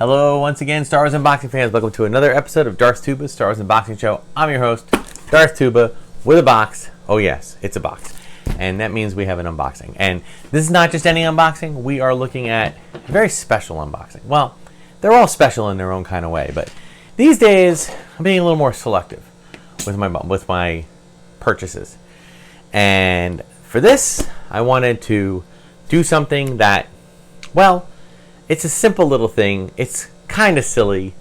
Hello once again, Star Wars Unboxing fans. Welcome to another episode of Darth Tuba's Star Wars Unboxing Show. I'm your host, Darth Tuba, with a box. Oh yes, it's a box. And that means we have an unboxing. And this is not just any unboxing. We are looking at a very special unboxing. Well, they're all special in their own kind of way, but these days I'm being a little more selective with my purchases. And for this, I wanted to do something that, well, it's a simple little thing. It's kind of silly,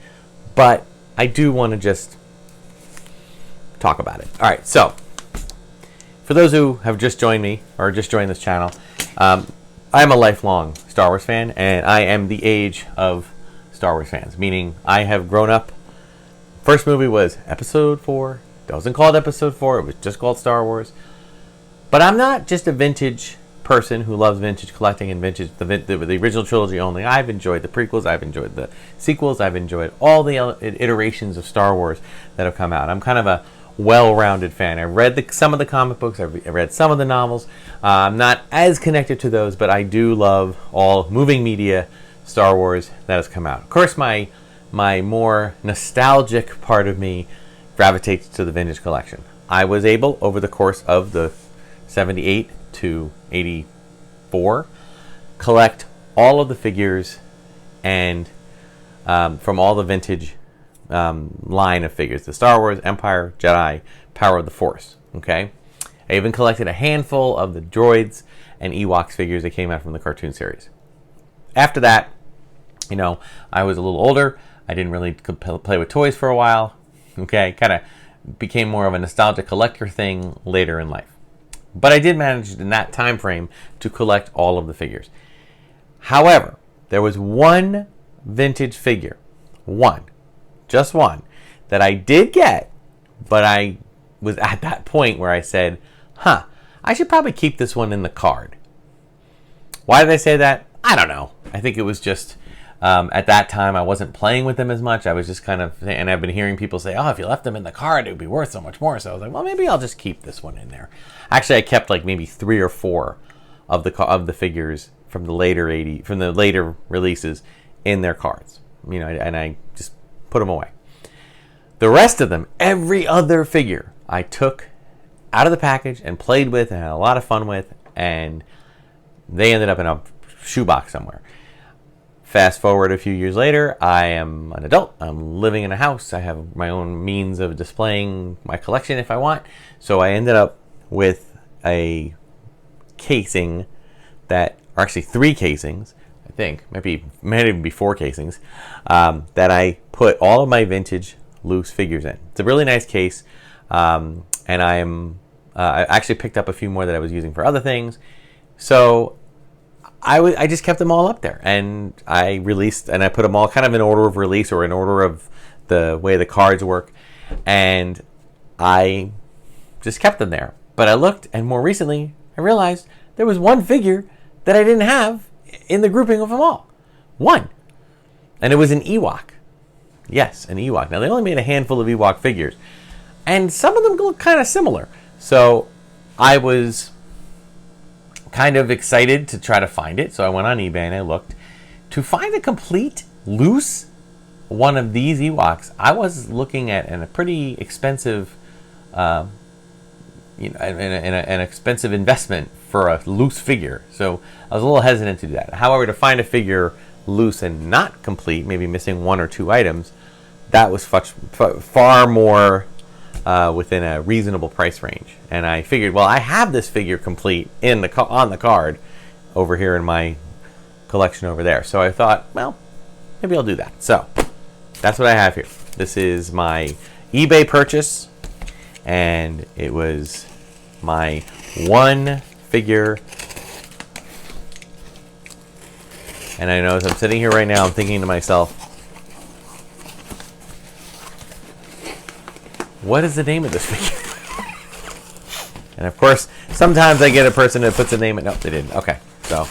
but I do want to just talk about it. All right, so for those who have just joined me or just joined this channel, I am a lifelong Star Wars fan, and I am the age of Star Wars fans, meaning I have grown up. First movie was Episode 4. It wasn't called Episode 4. It was just called Star Wars. But I'm not just a vintage person who loves vintage collecting and vintage the original trilogy only. I've enjoyed the prequels, I've enjoyed the sequels, I've enjoyed all the iterations of Star Wars that have come out. I'm kind of a well-rounded fan. I've read some of the comic books, I've read some of the novels. I'm not as connected to those, but I do love all moving media Star Wars that has come out. Of course, my more nostalgic part of me gravitates to the vintage collection. I was able, over the course of the 78 to 84, collect all of the figures and from all the vintage line of figures, the Star Wars, Empire, Jedi, Power of the Force. Okay, I even collected a handful of the droids and Ewoks figures that came out from the cartoon series. After that, you know, I was a little older. I didn't really play with toys for a while. Okay, kind of became more of a nostalgic collector thing later in life. But I did manage in that time frame to collect all of the figures. However, there was one vintage figure, just one, that I did get, but I was at that point where I said, I should probably keep this one in the card. Why did I say that? I don't know. I think it was just, at that time, I wasn't playing with them as much. I was just kind of, and I've been hearing people say, if you left them in the card, it would be worth so much more. So I was like, well, maybe I'll just keep this one in there. Actually, I kept like maybe 3 or 4 of the figures from the later releases in their cards. You know, and I just put them away. The rest of them, every other figure, I took out of the package and played with and had a lot of fun with, and they ended up in a shoebox somewhere. Fast forward a few years later, I am an adult. I'm living in a house. I have my own means of displaying my collection if I want. So I ended up with a casing or actually 3 casings, I think, might even be 4 casings, that I put all of my vintage loose figures in. It's a really nice case, and I actually picked up a few more that I was using for other things. So I just kept them all up there, and I released, and I put them all kind of in order of release or in order of the way the cards work, and I just kept them there. But I looked, and more recently, I realized there was one figure that I didn't have in the grouping of them all. One. And it was an Ewok. Yes, an Ewok. Now, they only made a handful of Ewok figures, and some of them look kind of similar. So I was kind of excited to try to find it, so I went on eBay and I looked. To find a complete loose one of these Ewoks, I was looking at a pretty expensive, an expensive investment for a loose figure. So I was a little hesitant to do that. However, to find a figure loose and not complete, maybe missing 1 or 2 items, that was far more within a reasonable price range. And I figured, well, I have this figure complete on the card over here in my collection over there. So I thought, well, maybe I'll do that. So that's what I have here. This is my eBay purchase, and it was my one figure. And I know as I'm sitting here right now, I'm thinking to myself, what is the name of this figure? And of course, sometimes I get a person that puts a name in. No, they didn't. Okay, so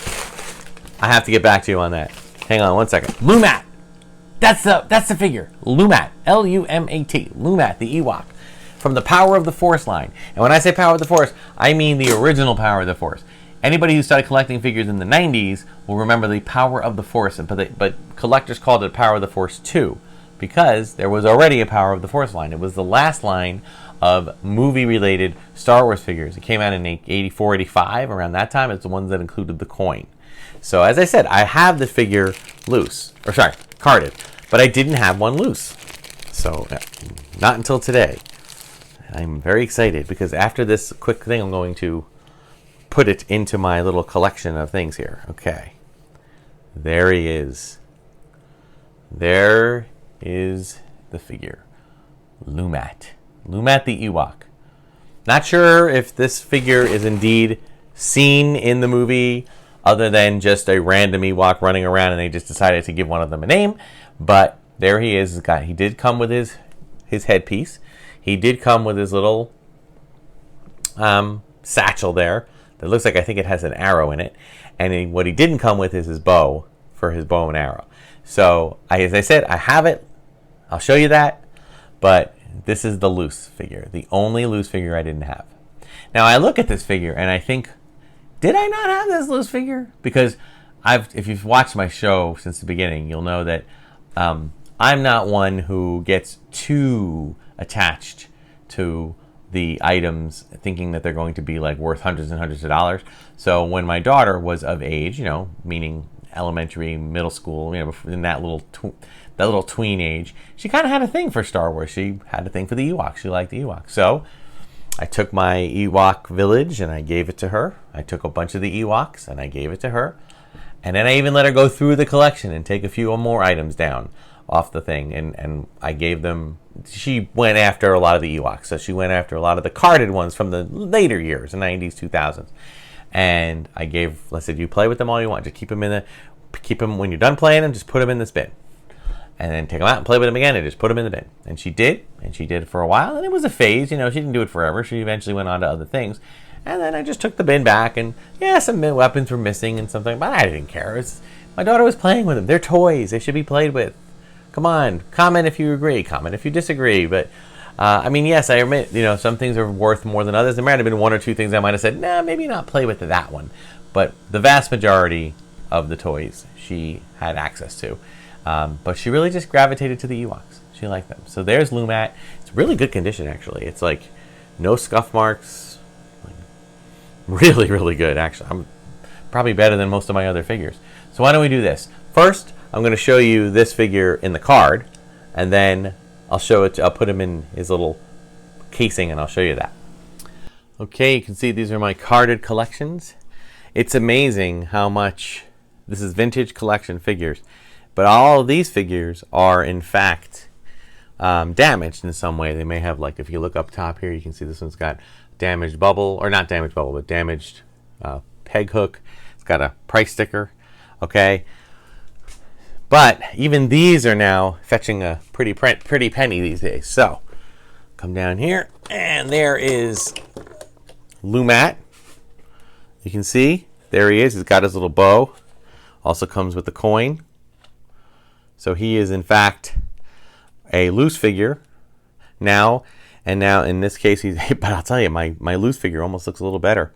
I have to get back to you on that. Hang on one second. Lumat. That's the figure. Lumat. Lumat. Lumat, the Ewok, from the Power of the Force line. And when I say Power of the Force, I mean the original Power of the Force. anybody who started collecting figures in the 90s will remember the Power of the Force, but collectors called it Power of the Force 2 because there was already a Power of the Force line. It was the last line of movie-related Star Wars figures. It came out in 84, 85, around that time. It's the ones that included the coin. So as I said, I have the figure carded, but I didn't have one loose. So not until today. I'm very excited because after this quick thing, I'm going to put it into my little collection of things here. Okay. There he is. There is the figure. Lumat. Lumat the Ewok. Not sure if this figure is indeed seen in the movie other than just a random Ewok running around and they just decided to give one of them a name. But there he is. He did come with his headpiece. He did come with his little satchel there that looks like, I think it has an arrow in it. And what he didn't come with is his bow for his bow and arrow. So, as I said, I have it. I'll show you that. But this is the loose figure. The only loose figure I didn't have. Now, I look at this figure and I think, did I not have this loose figure? Because if you've watched my show since the beginning, you'll know that I'm not one who gets too attached to the items thinking that they're going to be like worth hundreds and hundreds of dollars. So when my daughter was of age, meaning elementary, middle school, in that little tween age, she kind of had a thing for Star Wars. She had a thing for the Ewoks. She liked the Ewoks. So I took my Ewok village and I gave it to her. I took a bunch of the Ewoks and I gave it to her. And then I even let her go through the collection and take a few more items down off the thing. And I gave them, she went after a lot of the Ewoks. So she went after a lot of the carded ones from the later years, the 90s, 2000s. And I said, you play with them all you want. Just keep them when you're done playing them, just put them in this bin. And then take them out and play with them again and just put them in the bin. And she did it for a while. And it was a phase, she didn't do it forever. She eventually went on to other things. And then I just took the bin back and, some weapons were missing and something, but I didn't care. My daughter was playing with them. They're toys. They should be played with. Come on, comment if you agree, comment if you disagree. But, yes, I admit, some things are worth more than others. There might have been one or two things I might have said, maybe not play with that one. But the vast majority of the toys she had access to. But she really just gravitated to the Ewoks. She liked them. So there's Lumat. It's really good condition, actually. It's like no scuff marks. Really, really good, actually. I'm probably better than most of my other figures. So why don't we do this? First, I'm going to show you this figure in the card, and then I'll put him in his little casing, and I'll show you that. Okay, you can see these are my carded collections. It's amazing how much, this is vintage collection figures, but all of these figures are, in fact, damaged in some way. They may have, like, if you look up top here, you can see this one's got damaged bubble, or not damaged bubble, but damaged peg hook. It's got a price sticker, okay? But even these are now fetching a pretty penny these days. So, come down here, and there is Lumat. You can see, there he is. He's got his little bow. Also comes with the coin. So he is, in fact, a loose figure now. And now, in this case, but I'll tell you, my loose figure almost looks a little better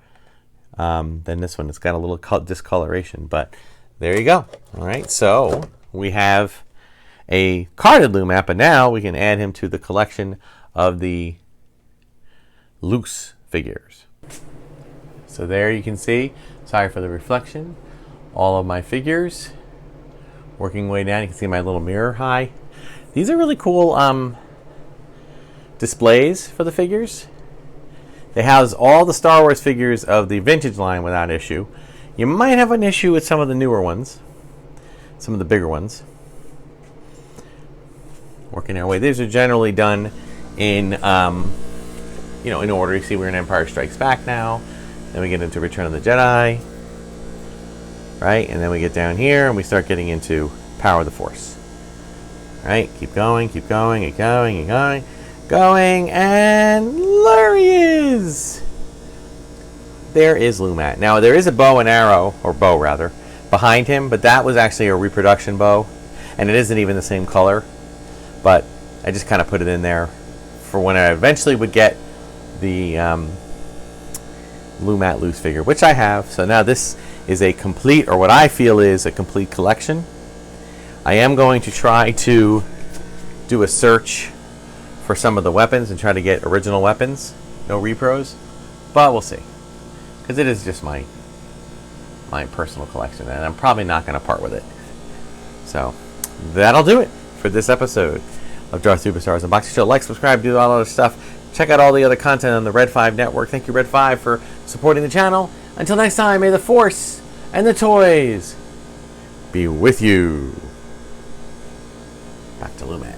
than this one. It's got a little discoloration, but there you go. All right, so we have a carded Lumat, but now we can add him to the collection of the loose figures. So there you can see, sorry for the reflection, all of my figures. Working way down, you can see my little mirror high. These are really cool displays for the figures. They house all the Star Wars figures of the vintage line without issue. You might have an issue with some of the newer ones, some of the bigger ones. Working our way. These are generally done in, in order. You see, we're in Empire Strikes Back now. Then we get into Return of the Jedi, right? And then we get down here and we start getting into Power of the Force. Right? Keep going, keep going, keep going, keep going. Going, and there he is. There is Lumat. Now, there is a bow and arrow, or bow rather, behind him, but that was actually a reproduction bow, and it isn't even the same color. But I just kind of put it in there for when I eventually would get the Lumat loose figure, which I have. So now this is a complete, or what I feel is a complete collection. I am going to try to do a search for some of the weapons and try to get original weapons, no repros, but we'll see, because it is just my personal collection, and I'm probably not going to part with it. So that'll do it for this episode of Darth Tuba Star Wars Unboxing Show. Like, subscribe, do all other stuff. Check out all the other content on the Red 5 network. Thank you, Red 5, for supporting the channel. Until next time, may the Force and the toys be with you. Back to Lumat.